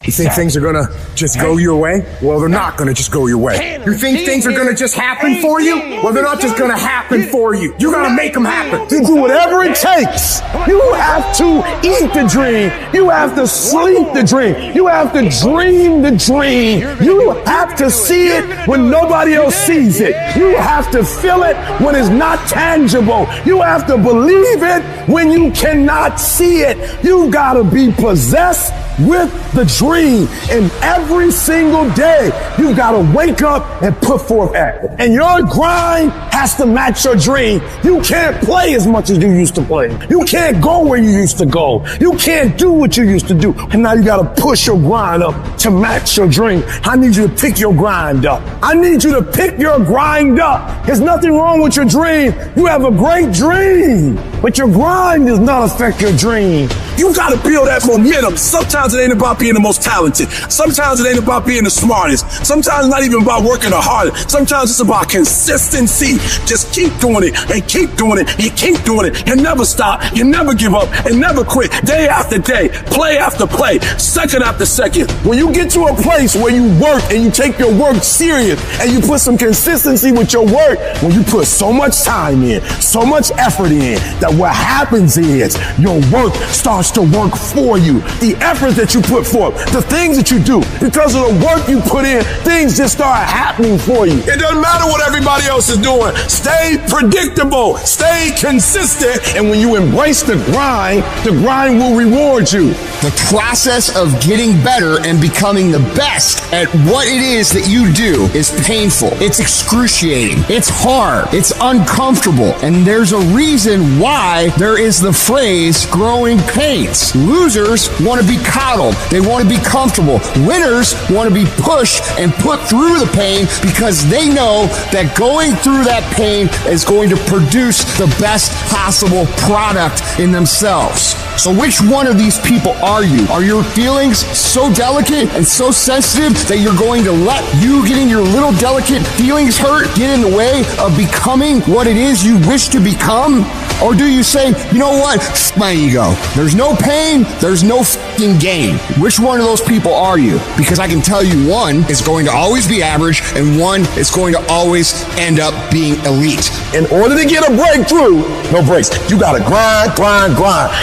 You think things are gonna just go your way? Well, they're not gonna just go your way. You think things are gonna just happen for you? Well, they're not just gonna happen for you. You gotta make them happen. You do whatever it takes. You have to eat the dream. You have to sleep the dream. You have to dream the dream. You have to see it when nobody else sees it. You have to feel it when it's not tangible. You have to believe it when you cannot see it. You gotta be possessed with the dream. And every single day, you gotta wake up and put forth effort. And your grind has to match your dream. You can't play as much as you used to play. You can't go where you used to go. You can't do what you used to do. And now you gotta push your grind up to match your dream. I need you to pick your grind up. I need you to pick your grind up. There's nothing wrong with your dream. You have a great dream, but your grind does not affect your dream. You gotta build that momentum. Sometimes it ain't about being the most talented. Sometimes it ain't about being the smartest. Sometimes it's not even about working the hardest. Sometimes it's about consistency. Just keep doing it and keep doing it and keep doing it and never stop. You never give up and never quit. Day after day, play after play, second after second. When you get to a place where you work and you take your work serious and you put some consistency with your work, when you put so much time in, so much effort in, that what happens is your work starts to work for you. The effort that you put forth, the things that you do, because of the work you put in, things just start happening for you. It doesn't matter what everybody else is doing. Stay predictable. Stay consistent. And when you embrace the grind will reward you. The process of getting better and becoming the best at what it is that you do is painful. It's excruciating. It's hard. It's uncomfortable. And there's a reason why there is the phrase growing pains. Losers want to be coddled. They want to be comfortable. Winners want to be pushed and put through the pain because they know that going through that pain is going to produce the best possible product in themselves. So which one of these people are you? Are your feelings so delicate and so sensitive that you're going to let you getting your little delicate feelings hurt get in the way of becoming what it is you wish to become? Or do you say, you know what? F my ego. There's no pain, there's no f***ing gain. Which one of those people are you? Because I can tell you one is going to always be average and one is going to always end up being elite. In order to get a breakthrough, no breaks. You gotta grind.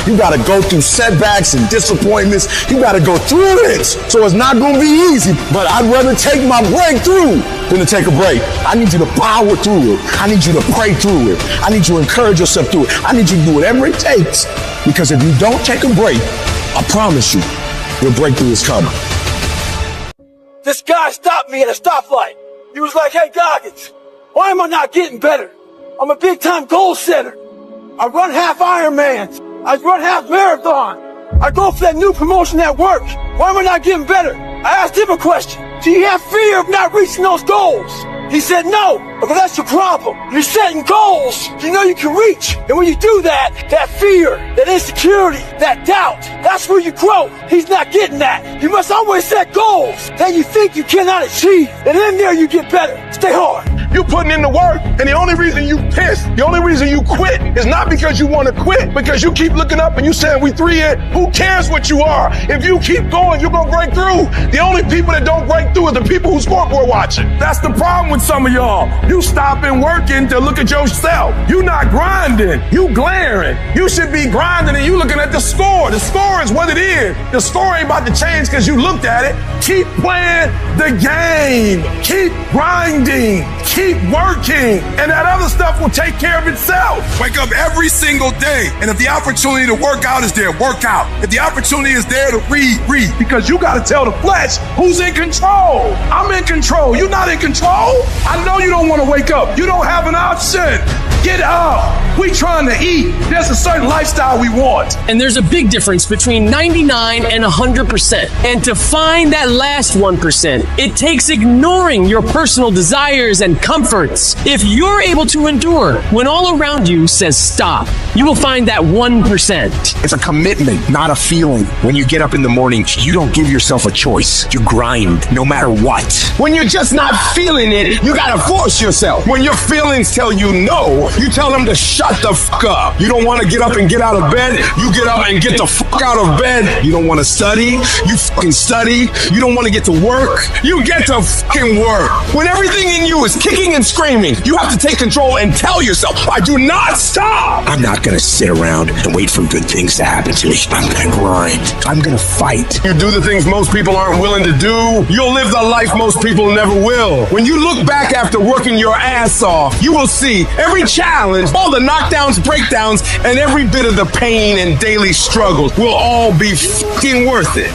You gotta go through setbacks and disappointments. You gotta go through this. So it's not gonna be easy, but I'd rather take my breakthrough than to take a break. I need you to power through it. I need you to pray through it. I need you to encourage yourself through it. I need you to do whatever it takes, because if you don't take a break, I promise you, your breakthrough is coming. This guy stopped me at a stoplight. He was like, hey, Goggins, why am I not getting better? I'm a big-time goal setter. I run half Ironmans. I run half marathon. I go for that new promotion at work. Why am I not getting better? I asked him a question. Do you have fear of not reaching those goals? He said, no, because that's your problem. You're setting goals you know you can reach. And when you do that, that fear, that insecurity, that doubt, that's where you grow. He's not getting that. You must always set goals that you think you cannot achieve. And in there you get better. Stay hard. You putting in the work, and the only reason you pissed, the only reason you quit is not because you want to quit, because you keep looking up and you saying we 3 in. Who cares what you are? If you keep going, you're going to break through. The only people that don't break through are the people who scoreboard watching. That's the problem with some of y'all. You stopping working to look at yourself. You not grinding. You glaring. You should be grinding and you looking at the score. The score is what it is. The score ain't about to change because you looked at it. Keep playing the game. Keep grinding. Keep working. And that other stuff will take care of itself. Wake up every single day. And if the opportunity to work out is there, work out. If the opportunity is there to read. Because you got to tell the flesh who's in control. I'm in control. You're not in control. I know you don't want to wake up. You don't have an option. Get up. We trying to eat. There's a certain lifestyle we want. And there's a big difference between 99 and 100%. And to find that last 1%, it takes ignoring your personal desires and comforts. If you're able to endure when all around you says stop, you will find that 1%. It's a commitment, not a feeling. When you get up in the morning, you don't give yourself a choice. You grind, no matter what. When you're just not feeling it, you gotta force yourself. When your feelings tell you no, You tell them to shut the fuck up. You don't want to get up and get out of bed. You get up and get the fuck out of bed. You don't want to study. You fucking study. You don't want to get to work. You get to fucking work. When everything in you is kicking and screaming, you have to take control and tell yourself, I do not stop. I'm not gonna sit around and wait for good things to happen to me. I'm gonna grind. I'm gonna fight. You do the things most people aren't willing to do, you'll live the life most people never will. When you look back after working your ass off, you will see every challenge, all the knockdowns, breakdowns, and every bit of the pain and daily struggles will all be fucking worth it.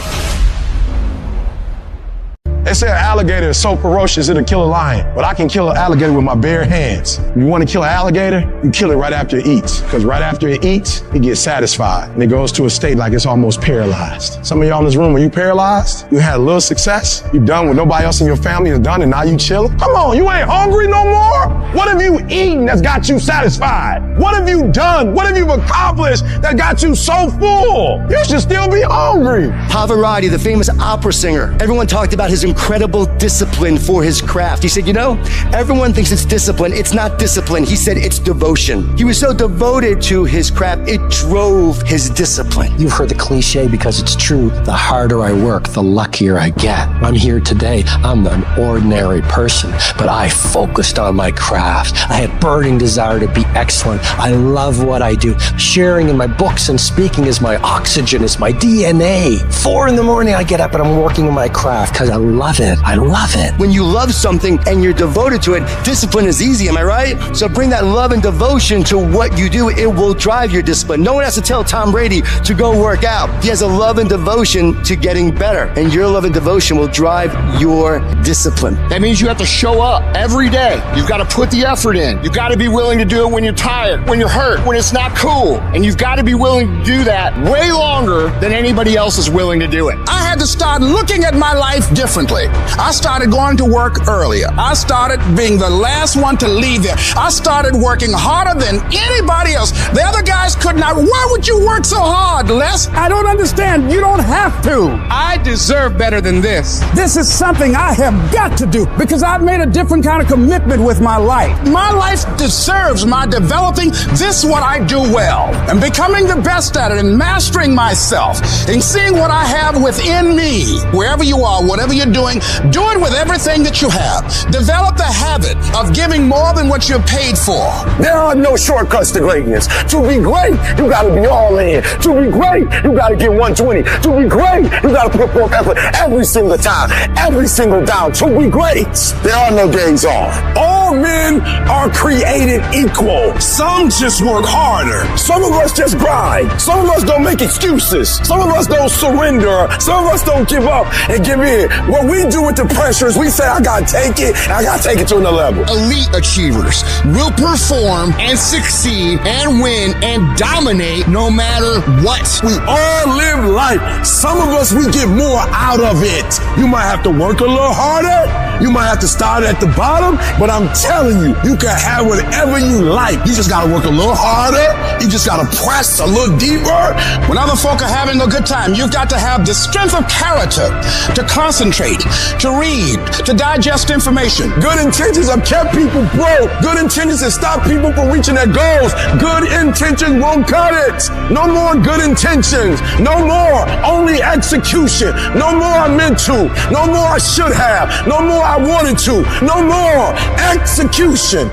They say an alligator is so ferocious it'll kill a lion, but I can kill an alligator with my bare hands. You want to kill an alligator? You kill it right after it eats, because right after it eats, it gets satisfied, and it goes to a state like it's almost paralyzed. Some of y'all in this room, are you paralyzed? You had a little success? You done what nobody else in your family has done, and now you chilling? Come on, you ain't hungry no more? What have you eaten that's got you satisfied? What have you done? What have you accomplished that got you so full? You should still be hungry. Pavarotti, the famous opera singer, everyone talked about his incredible discipline for his craft. He said, you know, everyone thinks it's discipline. It's not discipline. He said it's devotion. He was so devoted to his craft, it drove his discipline. You've heard the cliche because it's true. The harder I work, the luckier I get. I'm here today. I'm an ordinary person, but I focused on my craft. I had burning desire to be excellent. I love what I do. Sharing in my books and speaking is my oxygen, is my DNA. 4 a.m, I get up and I'm working on my craft because I love it. I love it. When you love something and you're devoted to it, discipline is easy, am I right? So bring that love and devotion to what you do. It will drive your discipline. No one has to tell Tom Brady to go work out. He has a love and devotion to getting better. And your love and devotion will drive your discipline. That means you have to show up every day. You've got to put the effort in. You've got to be willing to do it when you're tired, when you're hurt, when it's not cool. And you've got to be willing to do that way longer than anybody else is willing to do it. I had to start looking at my life differently. I started going to work earlier. I started being the last one to leave there. I started working harder than anybody else. The other guys could not. Why would you work so hard, Les? I don't understand. You don't have to. I deserve better than this. This is something I have got to do because I've made a different kind of commitment with my life. My life deserves my developing this what I do well and becoming the best at it and mastering myself and seeing what I have within me. Wherever you are, whatever you're doing, do it with everything that you have. Develop the habit of giving more than what you're paid for. There are no shortcuts to greatness. To be great, you gotta be all in. To be great, you gotta get 120. To be great, you gotta put forth effort every single time, every single down. To be great, there are no days off. All men are created equal. Some just work harder. Some of us just grind. Some of us don't make excuses. Some of us don't surrender. Some of us don't give up and give in. What we do with the pressure is we say, I gotta take it, and I gotta take it to another level. Elite achievers will perform and succeed and win and dominate no matter what. We all live life. Some of us, we get more out of it. You might have to work a little harder. You might have to start at the bottom, but I'm telling you, you can have whatever you like. You just gotta work a little harder. You just gotta press a little deeper. When other folk are having a good time, you've got to have the strength of character to concentrate, to read, to digest information. Good intentions have kept people broke. Good intentions have stopped people from reaching their goals. Good intentions won't cut it. No more good intentions. No more only execution. No more I meant to. No more I should have. No more I wanted to. No more execution.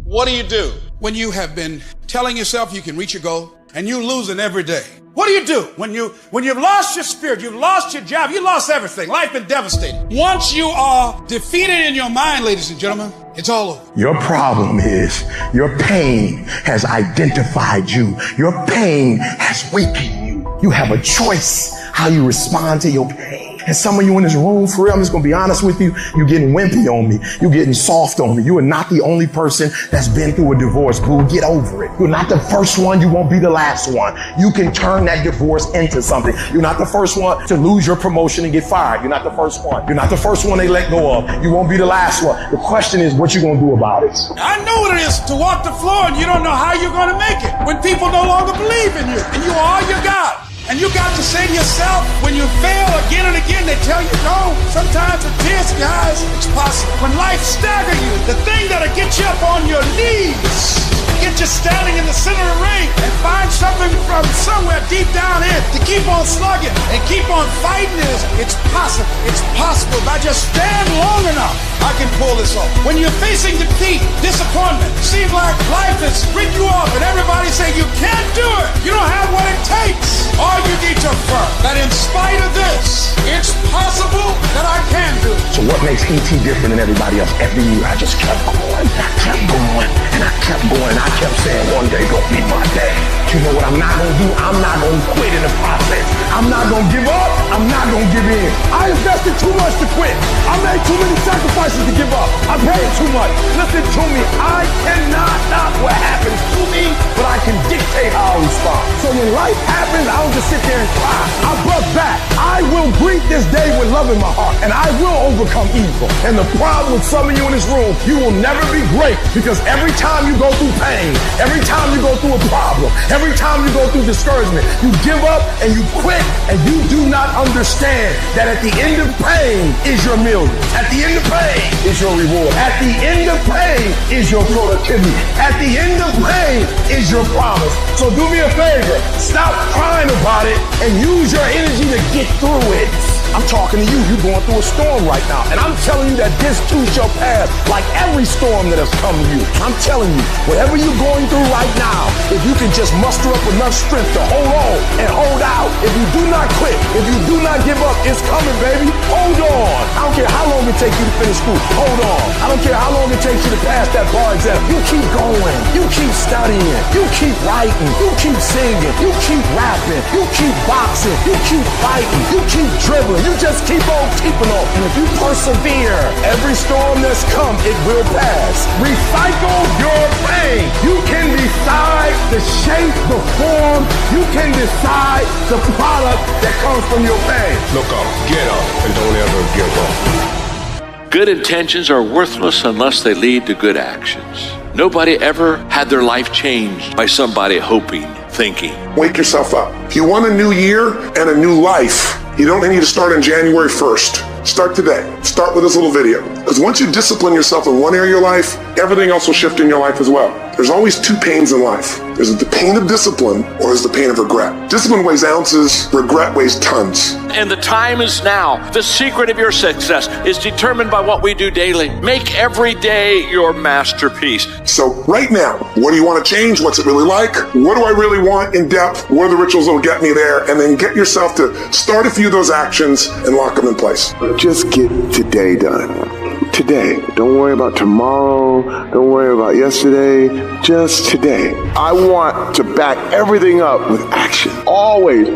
What do you do when you have been telling yourself you can reach your goal and you losing every day? What do you do when you've lost your spirit, you've lost your job, you lost everything, life been devastated? Once you are defeated in your mind, ladies and gentlemen, it's all over. Your problem is your pain has identified you. Your pain has weakened you. You have a choice how you respond to your pain. And some of you in this room, for real, I'm just going to be honest with you, you're getting wimpy on me. You're getting soft on me. You are not the only person that's been through a divorce, boo. Get over it. You're not the first one. You won't be the last one. You can turn that divorce into something. You're not the first one to lose your promotion and get fired. You're not the first one. You're not the first one they let go of. You won't be the last one. The question is, what you going to do about it? I know what it is to walk the floor and you don't know how you're going to make it when people no longer believe in you and you are all you got. And you got to say to yourself, when you fail again and again, they tell you, no, sometimes with tears in your eyes, it's possible. When life life stagger you, the thing that'll get you up on your knees, get you standing in the center of the ring, and find something from somewhere deep down here to keep on slugging and keep on fighting is, it's possible. It's possible. If I just stand long enough, I can pull this off. When you're facing defeat, disappointment, seems like life has written you off and everybody say you can't do it. You don't have what it takes. All you need to affirm that in spite of this, it's possible that I can do it. So what makes ET different than everybody else? Every year I just kept going, I kept going, and I kept going. I kept saying one day gonna be my day. You know what I'm not gonna do? I'm not gonna quit in the process. I'm not gonna give up. I'm not gonna give in. I invested too much to quit. I made too many sacrifices to give up. I paid too much. Listen to me. I cannot stop what happens to me, but I can dictate how I respond. So when life happens, I don't just sit there and cry. I buck back. I will greet this day with love in my heart, and I will overcome evil. And the problem with some of you in this room, you will never be great because every time you go through pain, every time you go through a problem, every time you go through discouragement, you give up and you quit, and you do not understand that at the end of pain is your million. At the end of pain is your reward. At the end of pain is your productivity. At the end of pain is your promise. So do me a favor, stop crying about it and use your energy to get through it. I'm talking to you, you're going through a storm right now, and I'm telling you that this too shall pass, like every storm that has come to you. I'm telling you, whatever you're going through right now, if you can just muster up enough strength to hold on and hold out, if you do not quit, if you do not give up, it's coming, baby. Hold on. I don't care how long it takes you to finish school. Hold on. I don't care how long it takes you to pass that bar exam. You keep going. You keep studying. You keep writing. You keep singing. You keep rapping. You keep boxing. You keep fighting. You keep dribbling. You just keep on keeping on. And if you persevere, every storm that's come, it will pass. Recycle your pain. You can decide the shape, the form. You can decide the product that comes from your pain. Look up, get up, and don't ever give up. Good intentions are worthless unless they lead to good actions. Nobody ever had their life changed by somebody hoping, thinking. Wake yourself up. If you want a new year and a new life, you don't need to start on January 1st. Start today. Start with this little video. Because once you discipline yourself in one area of your life, everything else will shift in your life as well. There's always two pains in life. There's the pain of discipline or there's the pain of regret. Discipline weighs ounces, regret weighs tons. And the time is now. The secret of your success is determined by what we do daily. Make every day your masterpiece. So right now, what do you want to change? What's it really like? What do I really want in depth? What are the rituals that will get me there? And then get yourself to start a few of those actions and lock them in place. Just get today done. Today. Don't worry about tomorrow. Don't worry about yesterday. Just today. I want to back everything up with action. Always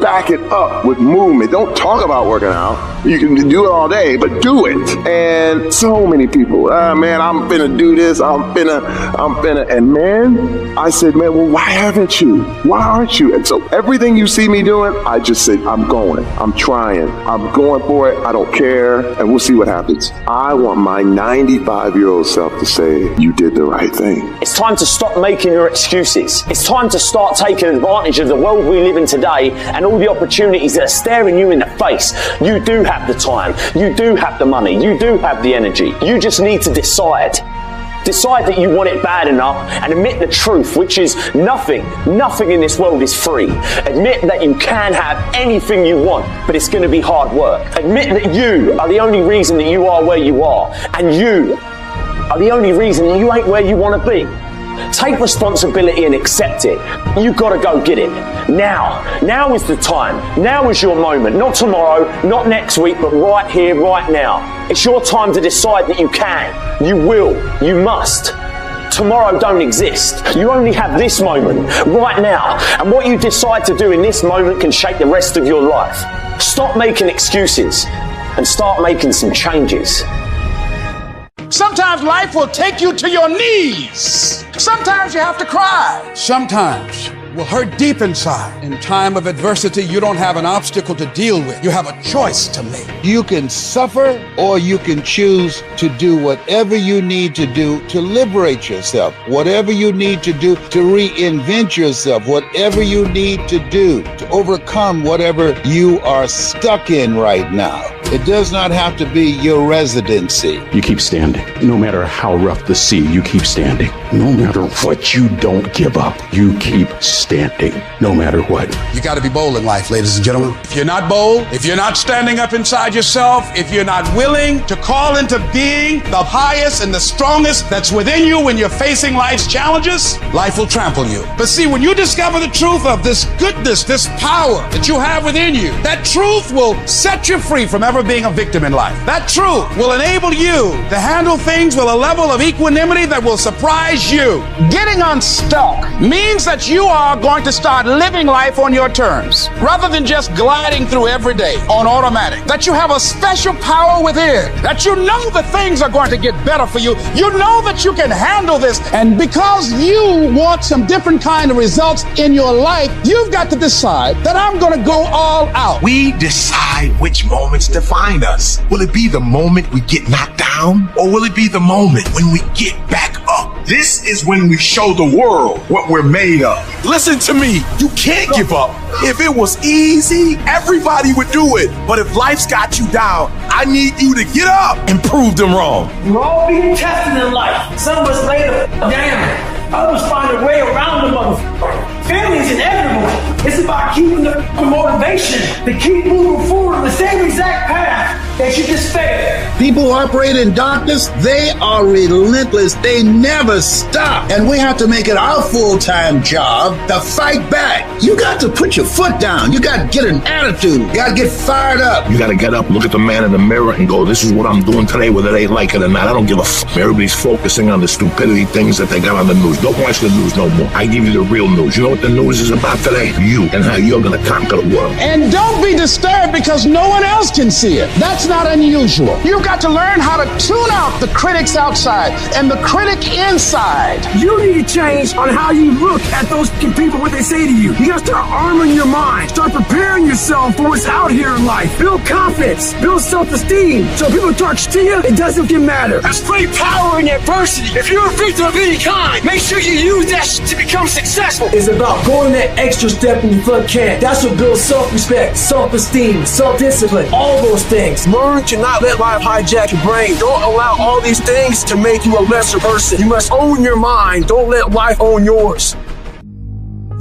back it up with movement. Don't talk about working out. You can do it all day, but do it. And so many people, man, I'm finna do this. I'm finna. And man, I said, man, well, why haven't you? Why aren't you? And so everything you see me doing, I just said, I'm going. I'm trying. I'm going for it. I don't care. And we'll see what happens. I want my 95-year-old self to say, you did the right thing. It's time to stop making your excuses. It's time to start taking advantage of the world we live in today and all the opportunities that are staring you in the face. You do have the time. You do have the money. You do have the energy. You just need to decide. Decide that you want it bad enough and admit the truth, which is nothing in this world is free. Admit that you can have anything you want, but it's going to be hard work. Admit that you are the only reason that you are where you are, and you are the only reason that you ain't where you want to be. Take responsibility and accept it. You gotta go get it. Now is the time. Now is your moment. Not tomorrow, not next week, but right here, right now. It's your time to decide that you can, you will, you must. Tomorrow don't exist. You only have this moment, right now. And what you decide to do in this moment can shape the rest of your life. Stop making excuses and start making some changes. Sometimes life will take you to your knees. Sometimes you have to cry. Sometimes will hurt deep inside. In time of adversity, you don't have an obstacle to deal with. You have a choice to make. You can suffer or you can choose to do whatever you need to do to liberate yourself. Whatever you need to do to reinvent yourself. Whatever you need to do to overcome whatever you are stuck in right now. It does not have to be your residency. You keep standing. No matter how rough the sea, you keep standing. No matter what, you don't give up. You keep standing, no matter what. You got to be bold in life, ladies and gentlemen. If you're not bold, if you're not standing up inside yourself, if you're not willing to call into being the highest and the strongest that's within you when you're facing life's challenges, life will trample you. But see, when you discover the truth of this goodness, this power that you have within you, that truth will set you free from ever being a victim in life. That truth will enable you to handle things with a level of equanimity that will surprise you. Getting unstuck means that you are going to start living life on your terms rather than just gliding through every day on automatic. That you have a special power within, that you know that things are going to get better for you. You know that you can handle this, and because you want some different kind of results in your life, you've got to decide that I'm going to go all out. We decide which moments define us. Will it be the moment we get knocked down, or will it be the moment when we get back up? This is when we show the world what we're made of. Listen to me, you can't give up. If it was easy, everybody would do it. But if life's got you down, I need you to get up and prove them wrong. We're all being tested in life. Some of us lay the down. Others find a way around the motherfucker. Family is inevitable. It's about keeping the motivation to keep moving forward on the same exact path that you just failed. People who operate in darkness, they are relentless. They never stop. And we have to make it our full-time job to fight back. You got to put your foot down. You got to get an attitude. You got to get fired up. You got to get up, look at the man in the mirror and go, this is what I'm doing today, whether they like it or not. I don't give a fuck. Everybody's focusing on the stupidity things that they got on the news. Don't watch the news no more. I give you the real news. You know what the news is about today? You and how you're going to conquer the world. And don't be disturbed because no one else can see it. That's not unusual. You've got to learn how to tune out the critics outside and the critic inside. You need to change on how you look at those people, what they say to you. You gotta start arming your mind. Start preparing yourself for what's out here in life. Build confidence. Build self-esteem. So people talk to you, it doesn't matter. There's great power in adversity. If you're a victim of any kind, make sure you use that shit to become successful. It's about going that extra step when you fucking can. That's what builds self-respect, self-esteem, self-discipline, all those things. Learn to not let life hijack your brain. Don't allow all these things to make you a lesser person. You must own your mind. Don't let life own yours.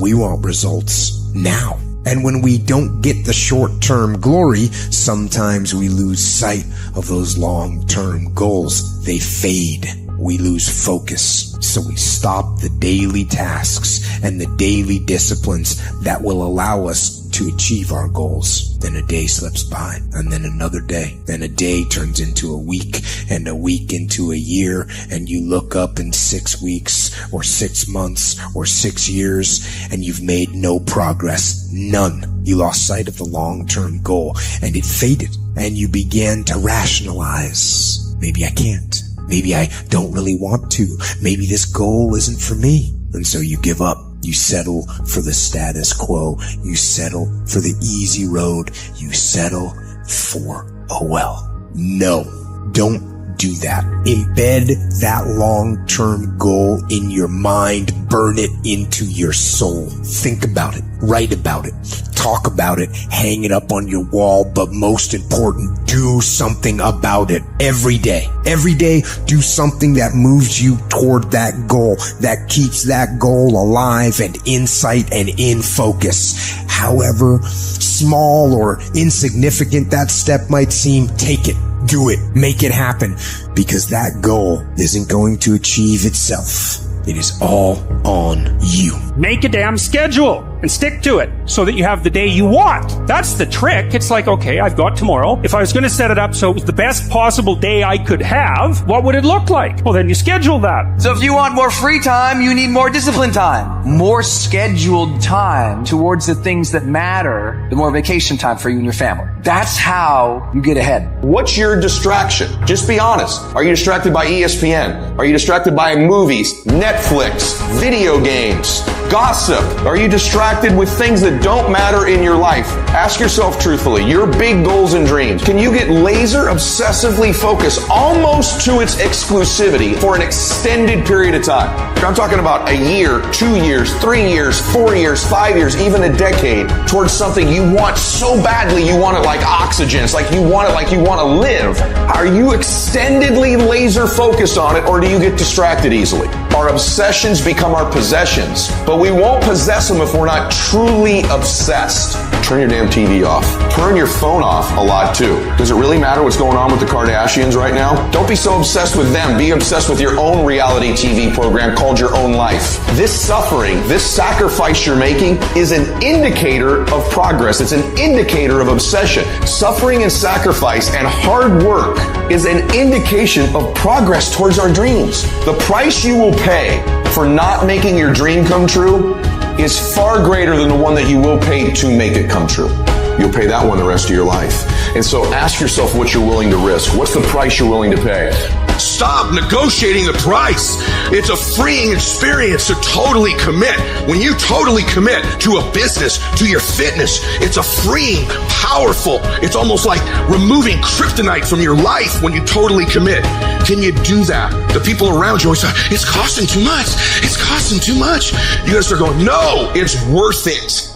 We want results now. And when we don't get the short-term glory, sometimes we lose sight of those long-term goals. They fade. We lose focus. So we stop the daily tasks and the daily disciplines that will allow us to achieve our goals. Then a day slips by, and then another day. Then a day turns into a week, and a week into a year, and you look up in 6 weeks, or 6 months, or 6 years, and you've made no progress. None. You lost sight of the long-term goal, and it faded, and you began to rationalize. Maybe I can't. Maybe I don't really want to. Maybe this goal isn't for me. And so you give up. You settle for the status quo. You settle for the easy road. You settle for, oh well. No, don't do that. Embed that long-term goal in your mind. Burn it into your soul. Think about it. Write about it. Talk about it. Hang it up on your wall. But most important, do something about it every day. Every day, do something that moves you toward that goal, that keeps that goal alive and in sight and in focus. However small or insignificant that step might seem, take it. Do it. Make it happen. Because that goal isn't going to achieve itself. It is all on you. Make a damn schedule and stick to it so that you have the day you want. That's the trick. It's like, okay, I've got tomorrow. If I was going to set it up so it was the best possible day I could have, what would it look like? Well, then you schedule that. So if you want more free time, you need more disciplined time. More scheduled time towards the things that matter, the more vacation time for you and your family. That's how you get ahead. What's your distraction? Just be honest. Are you distracted by ESPN? Are you distracted by movies, Netflix, video games, gossip? Are you distracted with things that don't matter in your life? Ask yourself truthfully, your big goals and dreams. Can you get laser obsessively focused almost to its exclusivity for an extended period of time? I'm talking about a year, 2 years, 3 years, 4 years, 5 years, even a decade towards something you want so badly you want it like like oxygen. It's like you want it, like you want to live. Are you extendedly laser focused on it, or do you get distracted easily? Our obsessions become our possessions, but we won't possess them if we're not truly obsessed. Turn your damn TV off. Turn your phone off a lot too. Does it really matter what's going on with the Kardashians right now? Don't be so obsessed with them. Be obsessed with your own reality TV program called Your Own Life. This suffering, this sacrifice you're making is an indicator of progress. It's an indicator of obsession. Suffering and sacrifice and hard work is an indication of progress towards our dreams. The price you will pay for not making your dream come true is far greater than the one that you will pay to make it come true. You'll pay that one the rest of your life. And so ask yourself what you're willing to risk. What's the price you're willing to pay? Stop negotiating the price. It's a freeing experience to totally commit. When you totally commit to a business, to your fitness, it's a freeing, powerful, it's almost like removing kryptonite from your life when you totally commit. Can you do that? The people around you always say, it's costing too much. It's costing too much. You gotta start going, no, it's worth it.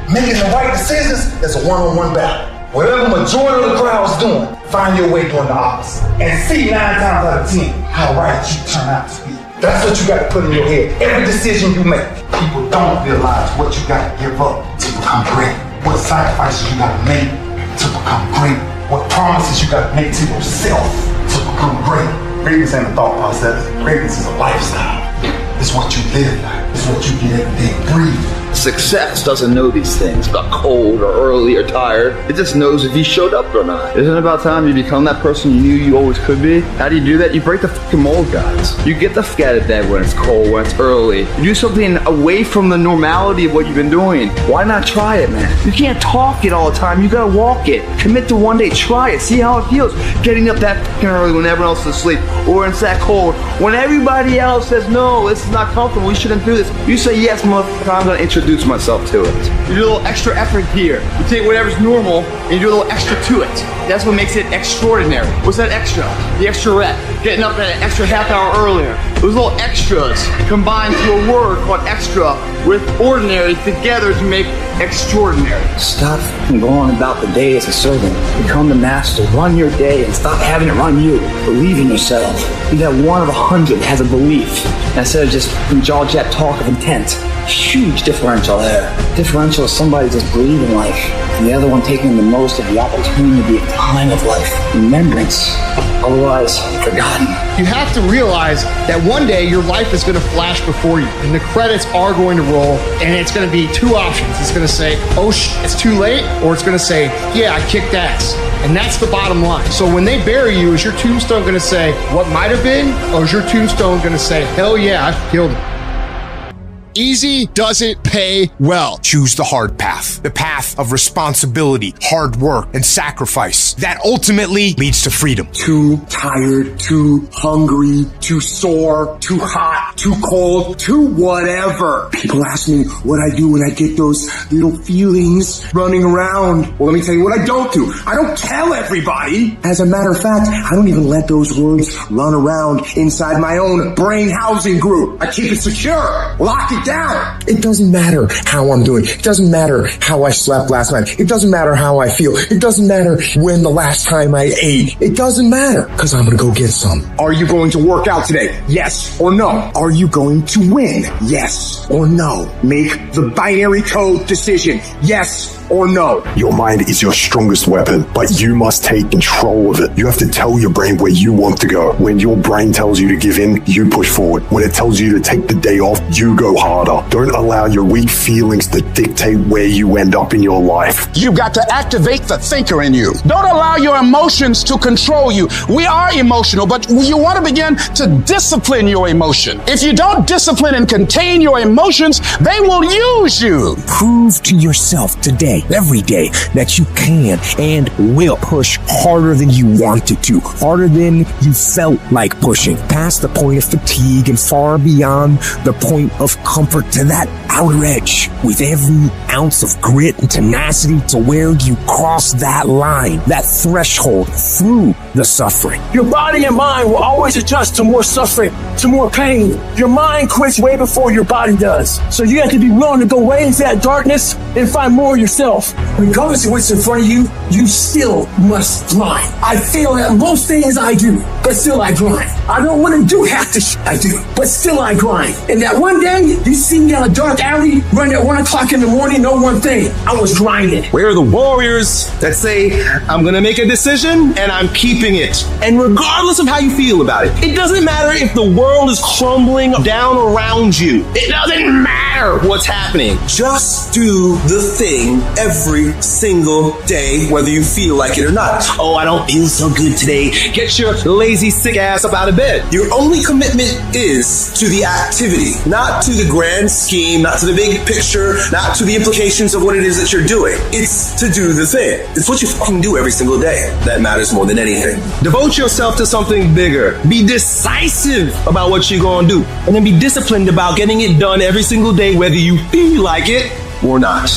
Making the right decisions is a one-on-one battle. Whatever majority of the crowd is doing, find your way doing the opposite. And see 9 times out of 10 how right you turn out to be. That's what you got to put in your head. Every decision you make, people don't realize what you got to give up to become great. What sacrifices you got to make to become great. What promises you got to make to yourself to become great. Greatness ain't a thought process. Greatness is a lifestyle. It's what you live by. It's what you get every day and breathe. Success doesn't know these things about cold or early or tired. It just knows if you showed up or not. Isn't it about time you become that person you knew you always could be? How do you do that? You break the fucking mold, guys. You get the fuck out of bed when it's cold, when it's early. You do something away from the normality of what you've been doing. Why not try it, man? You can't talk it all the time. You gotta walk it. Commit to one day. Try it. See how it feels. Getting up that fucking early when everyone else is asleep, or when it's that cold. When everybody else says, no, this is not comfortable, we shouldn't do this. You say, yes, motherfucker, I'm gonna introduce myself to it. You do a little extra effort here. You take whatever's normal and you do a little extra to it. That's what makes it extraordinary. What's that extra? The extra rep. Getting up that extra half hour earlier. Those little extras combined to a word called extra with ordinary together to make extraordinary. Stop going about the day as a servant. Become the master. Run your day and stop having it run you. Believe in yourself. Be that one of 100 that has a belief instead of just jaw-jab talk of intent. Huge differential there. Differential is somebody just breathing life, and the other one taking the most of the opportunity of time of life. Remembrance, otherwise forgotten. You have to realize that one day your life is going to flash before you, and the credits are going to roll, and it's going to be 2 options. It's going to say, oh it's too late, or it's going to say, yeah, I kicked ass. And that's the bottom line. So when they bury you, is your tombstone going to say, what might have been, or is your tombstone going to say, hell yeah, I killed it? Easy doesn't pay well. Choose the hard path. The path of responsibility, hard work, and sacrifice. That ultimately leads to freedom. Too tired, too hungry, too sore, too hot, too cold, too whatever. People ask me what I do when I get those little feelings running around. Well, let me tell you what I don't do. I don't tell everybody. As a matter of fact, I don't even let those words run around inside my own brain housing group. I keep it secure. Lock it down. It doesn't matter how I'm doing. It doesn't matter how I slept last night. It doesn't matter how I feel. It doesn't matter when the last time I ate. It doesn't matter, because I'm going to go get some. Are you going to work out today? Yes or no? Are you going to win? Yes or no? Make the binary code decision. Yes or no? Your mind is your strongest weapon, but you must take control of it. You have to tell your brain where you want to go. When your brain tells you to give in, you push forward. When it tells you to take the day off, you go harder. Don't allow your weak feelings to dictate where you end up in your life. You've got to activate the thinker in you. Don't allow your emotions to control you. We are emotional, but you want to begin to discipline your emotion. If you don't discipline and contain your emotions, they will use you. Prove to yourself today, every day, that you can and will push harder than you wanted to, harder than you felt like pushing, past the point of fatigue and far beyond the point of comfort to that outer edge, with every ounce of grit and tenacity to where you cross that line, that threshold through the suffering. Your body and mind will always adjust to more suffering, to more pain. Your mind quits way before your body does. So you have to be willing to go way into that darkness and find more of yourself yourself, regardless of what's in front of you, you still must grind. I fail at most things I do, but still I grind. I don't want to do half the shit I do, but still I grind. And that one day, you see me on a dark alley, running at 1 o'clock in the morning, know one thing, I was grinding. Where are the warriors that say, I'm gonna make a decision and I'm keeping it? And regardless of how you feel about it, it doesn't matter if the world is crumbling down around you. It doesn't matter what's happening. Just do the thing every single day, whether you feel like it or not. Oh, I don't feel so good today. Get your lazy, sick ass up out of bed. Your only commitment is to the activity, not to the grand scheme, not to the big picture, not to the implications of what it is that you're doing. It's to do the thing. It's what you fucking do every single day that matters more than anything. Devote yourself to something bigger. Be decisive about what you're gonna do. And then be disciplined about getting it done every single day, whether you feel like it or not.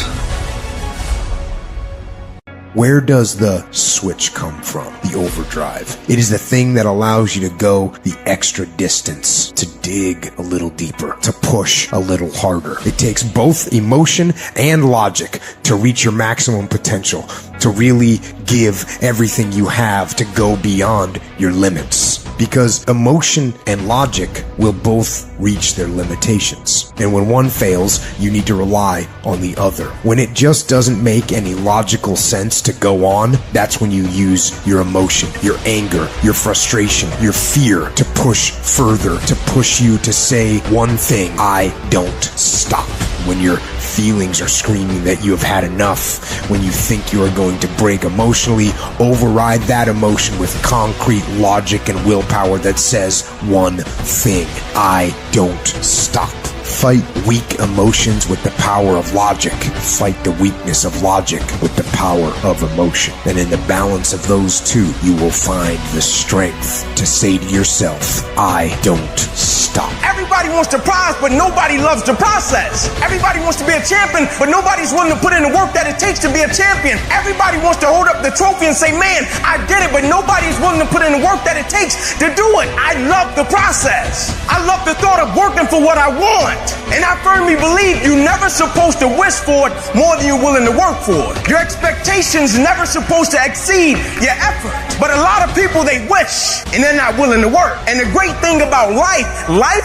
Where does the switch come from? The overdrive. It is the thing that allows you to go the extra distance, to dig a little deeper, to push a little harder. It takes both emotion and logic to reach your maximum potential, to really give everything you have, to go beyond your limits. Because emotion and logic will both reach their limitations. And when one fails, you need to rely on the other. When it just doesn't make any logical sense to go on, that's when you use your emotion, your anger, your frustration, your fear to push further, to push you to say one thing: I don't stop. When your feelings are screaming that you have had enough, when you think you are going to break emotionally, override that emotion with concrete logic and willpower that says one thing: I don't stop. Fight weak emotions with the power of logic. Fight the weakness of logic with the power of emotion. And in the balance of those two, you will find the strength to say to yourself, I don't stop. Everybody wants the prize, but nobody loves the process. Everybody wants to be a champion, but nobody's willing to put in the work that it takes to be a champion. Everybody wants to hold up the trophy and say, man, I did it, but nobody's willing to put in the work that it takes to do it. I love the process. I love the thought of working for what I want. And I firmly believe you're never supposed to wish for it more than you're willing to work for it. Your expectations never supposed to exceed your effort. But a lot of people, they wish and they're not willing to work. And the great thing about life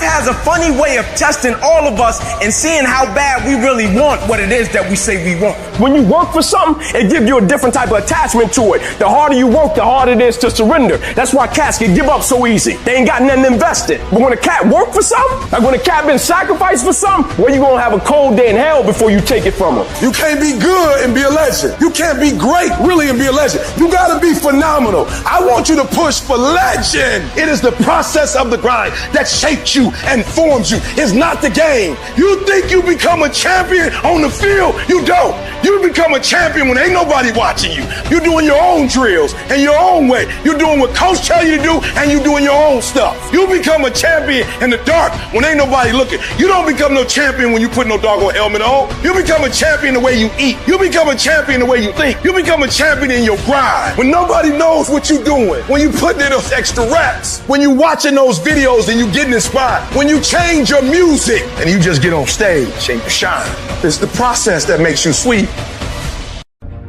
has a funny way of testing all of us and seeing how bad we really want what it is that we say we want. When you work for something, it gives you a different type of attachment to it. The harder you work, the harder it is to surrender. That's why cats can give up so easy. They ain't got nothing invested. But when a cat work for something, like when a cat been sacrificed for something, well, you gonna have a cold day in hell before you take it from them. You can't be good and be a legend. You can't be great really and be a legend. You gotta be phenomenal. I want you to push for legend. It is the process of the grind that shapes you and forms you. It's not the game. You think you become a champion on the field? You don't. You become a champion when ain't nobody watching you. You're doing your own drills and your own way. You're doing what coach tell you to do, and you're doing your own stuff. You become a champion in the dark when ain't nobody looking. You don't become no champion when you put no doggone helmet on. You become a champion the way you eat. You become a champion the way you think. You become a champion in your grind. When nobody knows what you're doing. When you put in those extra reps. When you watching those videos and you getting inspired. When you change your music and you just get on stage and you shine. It's the process that makes you sweet.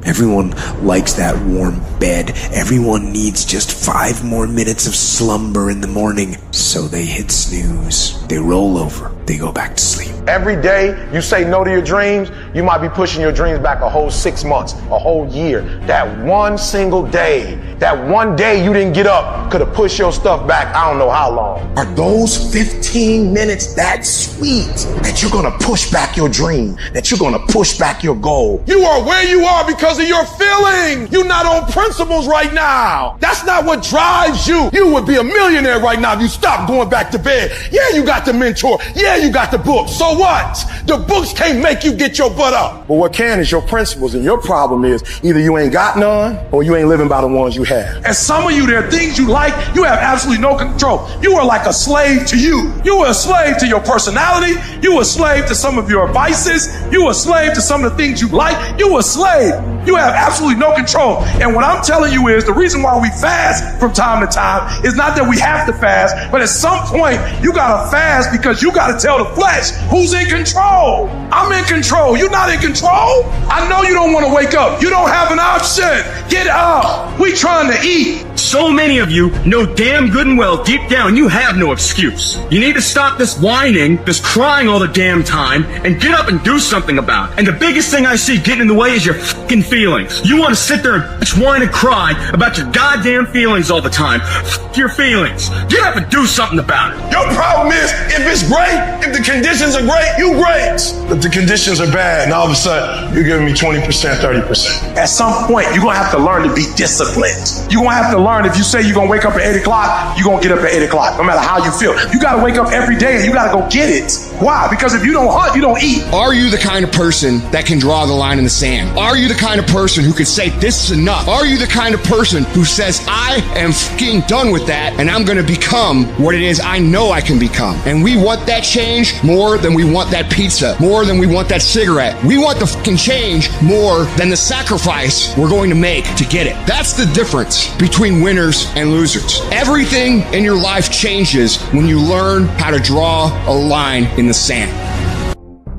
Everyone likes that warm bed. Everyone needs just 5 more minutes of slumber in the morning. So they hit snooze. They roll over. They go back to sleep. Every day you say no to your dreams, you might be pushing your dreams back a whole 6 months, a whole year. That one single day, that one day you didn't get up could have pushed your stuff back I don't know how long. Are those 15 minutes that sweet that you're going to push back your dream, that you're going to push back your goal? You are where you are because of your feeling. You're not on principles right now. That's not what drives you. You would be a millionaire right now if you stopped going back to bed. Yeah, you got the mentor. Yeah, you got the book. So what? The books can't make you get your butt up. But what can is your principles, and your problem is either you ain't got none or you ain't living by the ones you have. And some of you, there are things you like, you have absolutely no control. You are like a slave to you. You are a slave to your personality. You are a slave to some of your vices. You are a slave to some of the things you like. You are a slave. You have absolutely no control. And what I'm telling you is the reason why we fast from time to time is not that we have to fast, but at some point you gotta fast because you gotta tell the flesh who's in control. I'm in control. You're not in control. I know you don't want to wake up. You don't have an option. Get up. We trying to eat. So many of you know damn good and well deep down you have no excuse. You need to stop this whining, this crying all the damn time, and get up and do something about it. And the biggest thing I see getting in the way is your fucking feelings. You want to sit there and whine and cry about your goddamn feelings all the time. F your feelings. Get up and do something about it. Your problem is, if it's great, if the conditions are great, you great. If the conditions are bad, and all of a sudden, you're giving me 20%, 30%. At some point, you're going to have to learn to be disciplined. You're going to have to learn, if you say you're going to wake up at 8 o'clock, you're going to get up at 8 o'clock, no matter how you feel. You got to wake up every day and you got to go get it. Why? Because if you don't hunt, you don't eat. Are you the kind of person that can draw the line in the sand? Are you the kind of person who can say, this is enough? Are you the kind of person who says, I am fucking done with that and I'm going to become what it is I know I can become? And we want that change more than we want that pizza, more than we want that cigarette. We want the fucking change more than the sacrifice we're going to make to get it. That's the difference between winners and losers. Everything in your life changes when you learn how to draw a line in the sand.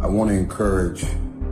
I want to encourage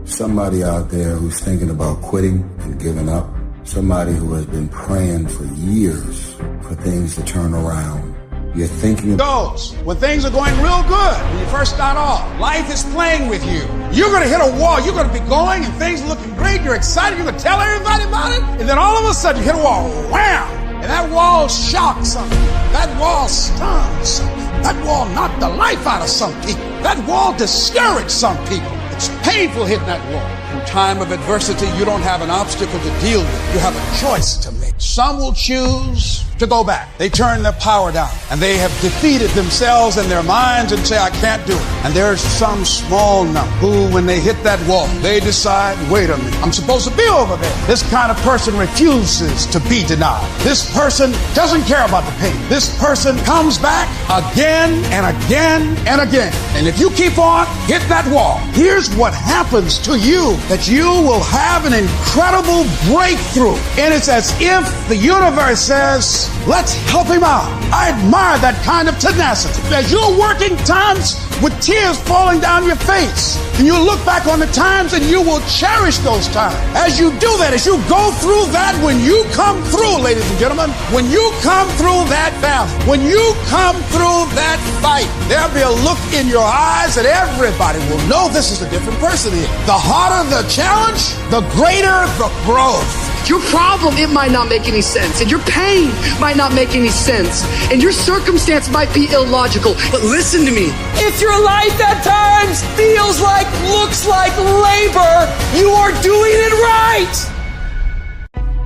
somebody out there who's thinking about quitting and giving up. Somebody who has been praying for years for things to turn around. You're thinking goes when things are going real good. When you first start off, life is playing with you. You're going to hit a wall. You're going to be going and things are looking great. You're excited. You're going to tell everybody about it. And then all of a sudden you hit a wall. Wham! And that wall shocks something. That wall stuns something. That wall knocked the life out of some people. That wall discouraged some people. It's painful hitting that wall. In time of adversity, you don't have an obstacle to deal with. You have a choice to make. Some will choose to go back. They turn their power down and they have defeated themselves and their minds and say, I can't do it. And there's some small number who, when they hit that wall, they decide, wait a minute, I'm supposed to be over there. This kind of person refuses to be denied. This person doesn't care about the pain. This person comes back again and again and again. And if you keep on hitting that wall, here's what happens to you, that you will have an incredible breakthrough. And it's as if the universe says, let's help him out. I admire that kind of tenacity. As you're working times with tears falling down your face, and you look back on the times and you will cherish those times. As you do that, as you go through that, when you come through, ladies and gentlemen, when you come through that valley, when you come through that fight, there'll be a look in your eyes that everybody will know this is a different person here. The harder the challenge, the greater the growth. Your problem, it might not make any sense, and your pain might not make any sense, and your circumstance might be illogical, but listen to me. If your life at times feels like, looks like labor, you are doing it right.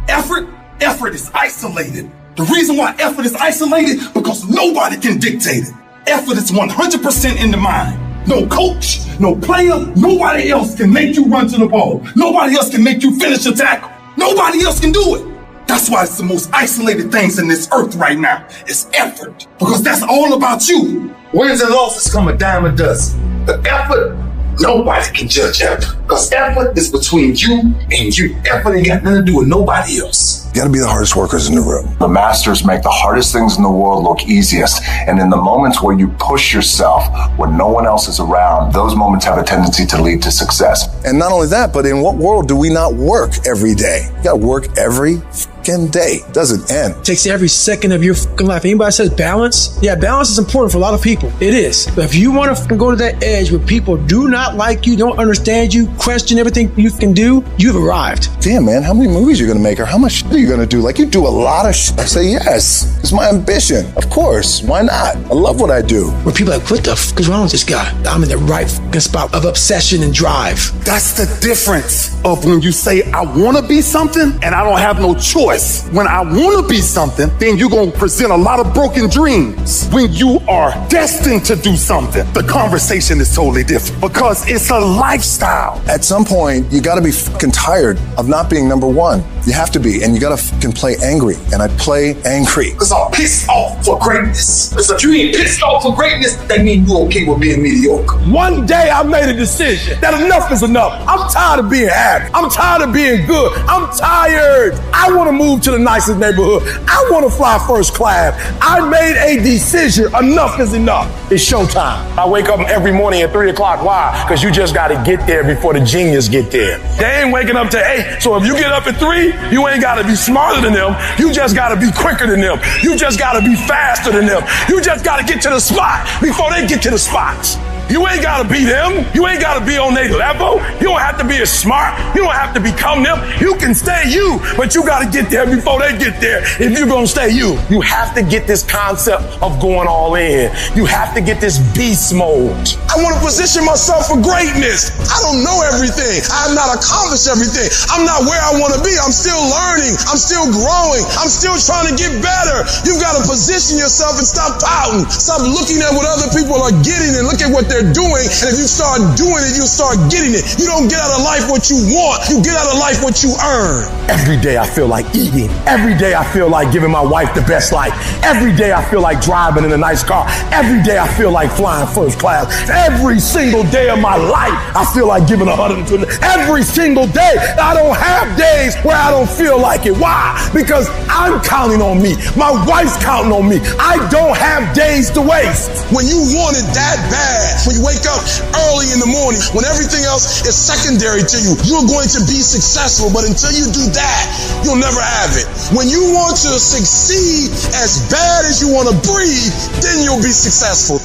Effort is isolated. The reason why effort is isolated, because nobody can dictate it. Effort is 100% in the mind. No coach, no player, nobody else can make you run to the ball. Nobody else can make you finish a tackle. Nobody else can do it. That's why it's the most isolated things in this earth right now. It's effort. Because that's all about you. Wins and losses come a dime a dozen. The effort, nobody can judge effort. Because effort is between you and you. Effort ain't got nothing to do with nobody else. You gotta be the hardest workers in the room. The masters make the hardest things in the world look easiest. And in the moments where you push yourself, when no one else is around, those moments have a tendency to lead to success. And not only that, but in what world do we not work every day? You gotta work every fucking day. It doesn't end. It takes every second of your fucking life. Anybody says balance? Yeah, balance is important for a lot of people. It is. But if you want to go to that edge where people do not like you, don't understand you, question everything you can do, you've arrived. Damn, man, how many movies are you gonna make, or how much shit are you gonna do? Like, you do a lot of shit. I say yes. It's my ambition. Of course. Why not? I love what I do. Where people are like, what the fuck is wrong with this guy? I'm in the right fucking spot of obsession and drive. That's the difference of when you say, I want to be something and I don't have no choice. When I want to be something, then you're going to present a lot of broken dreams. When you are destined to do something, the conversation is totally different because it's a lifestyle. At some point, you got to be fucking tired of not being number one. You have to be, and you gotta can play angry, and I play angry. Because I'm pissed off for greatness. Because if you ain't pissed off for greatness, that means you're okay with being mediocre. One day I made a decision that enough is enough. I'm tired of being happy. I'm tired of being good. I'm tired. I want to move to the nicest neighborhood. I want to fly first class. I made a decision. Enough is enough. It's showtime. I wake up every morning at 3 o'clock. Why? Because you just got to get there before the genius get there. They ain't waking up to 8. So if you get up at 3, you ain't got to be smarter than them. You just got to be quicker than them. You just got to be faster than them. You just got to get to the spot before they get to the spots. You ain't got to be them. You ain't got to be on their level. You don't have to be as smart. You don't have to become them. You can stay you, but you got to get there before they get there if you're going to stay you. You have to get this concept of going all in. You have to get this beast mode. I want to position myself for greatness. I don't know everything. I have not accomplished everything. I'm not where I want to be. I'm still learning. I'm still growing. I'm still trying to get better. You've got to position yourself and stop pouting. Stop looking at what other people are getting and look at what they're doing, and if you start doing it, you'll start getting it. You don't get out of life what you want, you get out of life what you earn. Every day I feel like eating. Every day I feel like giving my wife the best life. Every day I feel like driving in a nice car. Every day I feel like flying first class. Every single day of my life I feel like giving 120. Every single day. I don't have days where I don't feel like it. Why? Because I'm counting on me. My wife's counting on me. I don't have days to waste. When you want it that bad, when you wake up early in the morning, when everything else is secondary to you, you're going to be successful. But until you do that, you'll never have it. When you want to succeed as bad as you want to breathe, then you'll be successful.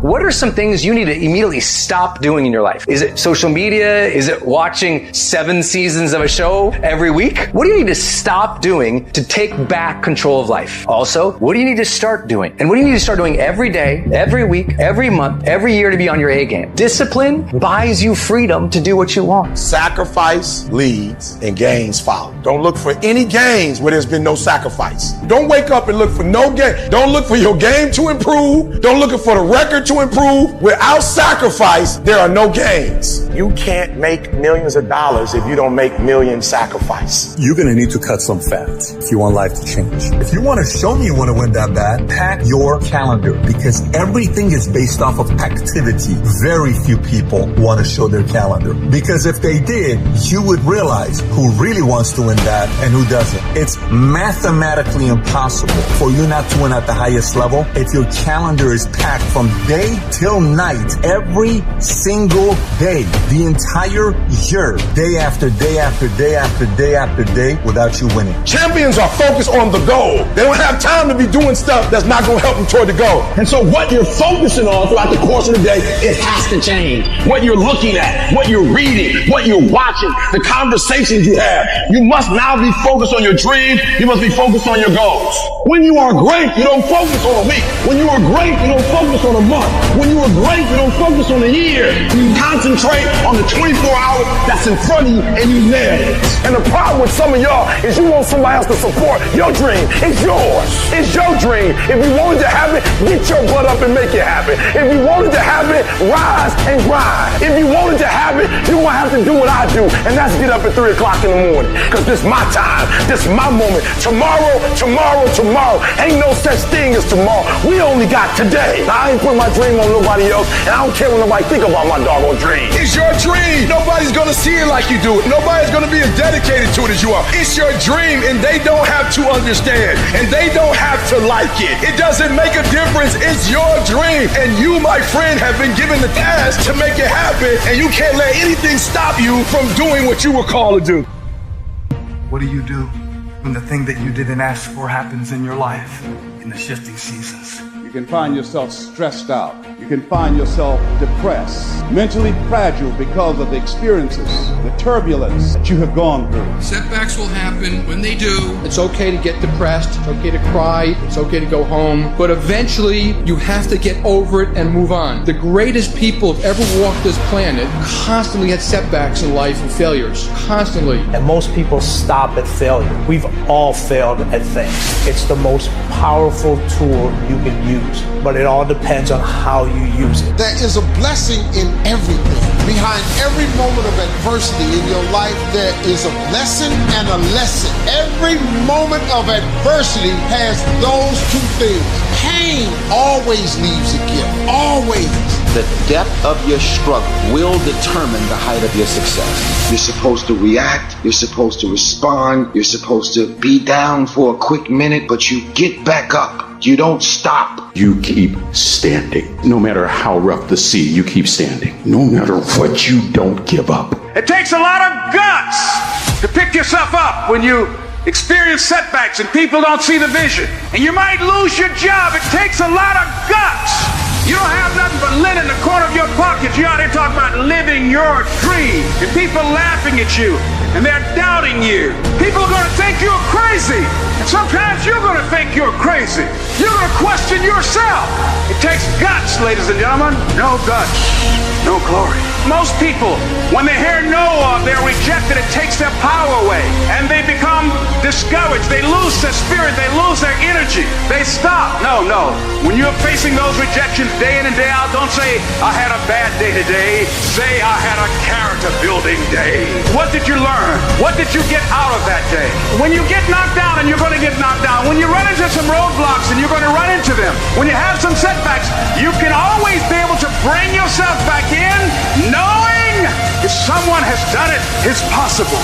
What are some things you need to immediately stop doing in your life? Is it social media? Is it watching 7 seasons of a show every week? What do you need to stop doing to take back control of life? Also, what do you need to start doing? And what do you need to start doing every day, every week, every month, every year to be on your A game? Discipline buys you freedom to do what you want. Sacrifice leads and gains follow. Don't look for any gains where there's been no sacrifice. Don't wake up and look for no gain. Don't look for your game to improve. Don't look for the record to improve. Without sacrifice, there are no gains. You can't make millions of dollars if you don't make millions sacrifice. You're going to need to cut some fat if you want life to change. If you want to show me you want to win that bad, pack your calendar, because everything is based off of activity. Very few people want to show their calendar, because if they did, you would realize who really wants to win that and who doesn't. It's mathematically impossible for you not to win at the highest level if your calendar is packed from day till night, every single day, the entire year, day after day after day after day after day, without you winning. Champions are focused on the goal. They don't have time to be doing stuff that's not going to help them toward the goal. And so what you're focusing on throughout the course of the day, it has to change. What you're looking at, what you're reading, what you're watching, the conversations you have. You must now be focused on your dreams. You must be focused on your goals. When you are great, you don't focus on a week. When you are great, you don't focus on a month. When you are great, you don't focus on a year. You concentrate on the 24 hours that's in front of you and you nail it. And the problem with some of y'all is you want somebody else to support your dream. It's yours. It's your dream. If you wanted to have it, get your butt up and make it happen. If you wanted to have it, rise and grind. If you wanted to have it, you're going to have to do what I do, and that's get up at 3 o'clock in the morning. Because this is my time. This is my moment. Tomorrow. Ain't no such thing as tomorrow. We only got today. Now, I ain't putting my dream on nobody else, and I don't care what nobody think about my doggone dream. It's your dream. Nobody's going to see it like you do it. Nobody's going to be as dedicated to it as you are. It's your dream, and they don't have to understand, and they don't have to like it. It doesn't make a difference. It's your dream, and you, my friend, have been given the task to make it happen, and you can't let anything stop you from doing what you were called to do. What do you do when the thing that you didn't ask for happens in your life in the shifting seasons? You can find yourself stressed out. You can find yourself depressed, mentally fragile because of the experiences, the turbulence that you have gone through. Setbacks will happen. When they do, it's okay to get depressed. It's okay to cry. It's okay to go home. But eventually, you have to get over it and move on. The greatest people who've ever walked this planet constantly had setbacks in life and failures. Constantly. And most people stop at failure. We've all failed at things. It's the most powerful tool you can use, but it all depends on how you use it. There is a blessing in everything. Behind every moment of adversity in your life, there is a lesson and a lesson. Every moment of adversity has those two things. Pain always leaves a gift. Always. The depth of your struggle will determine the height of your success. You're supposed to react. You're supposed to respond. You're supposed to be down for a quick minute, but you get back up. You don't stop. You keep standing. No matter how rough the sea, you keep standing. No matter what, you don't give up. It takes a lot of guts to pick yourself up when you experience setbacks and people don't see the vision. And you might lose your job. It takes a lot of guts. You don't have nothing but lint in the corner of your pocket. You're out here talking about living your dream. And people laughing at you. And they're doubting you. People are going to think you're crazy. And sometimes you're going to think you're crazy. You're going to question yourself. It takes guts, ladies and gentlemen. No guts, no glory. Most people, when they hear no of, they're rejected. It takes their power away. And they become discouraged. They lose their spirit. They lose their energy. They stop. No. When you're facing those rejections day in and day out, don't say, I had a bad day today. Say, I had a character building day. What did you learn? What did you get out of that day? When you get knocked down, and you're going to get knocked down, when you run into some roadblocks, and you're going to run into them, when you have some setbacks, you can always be able to bring yourself back in, knowing if someone has done it, it's possible.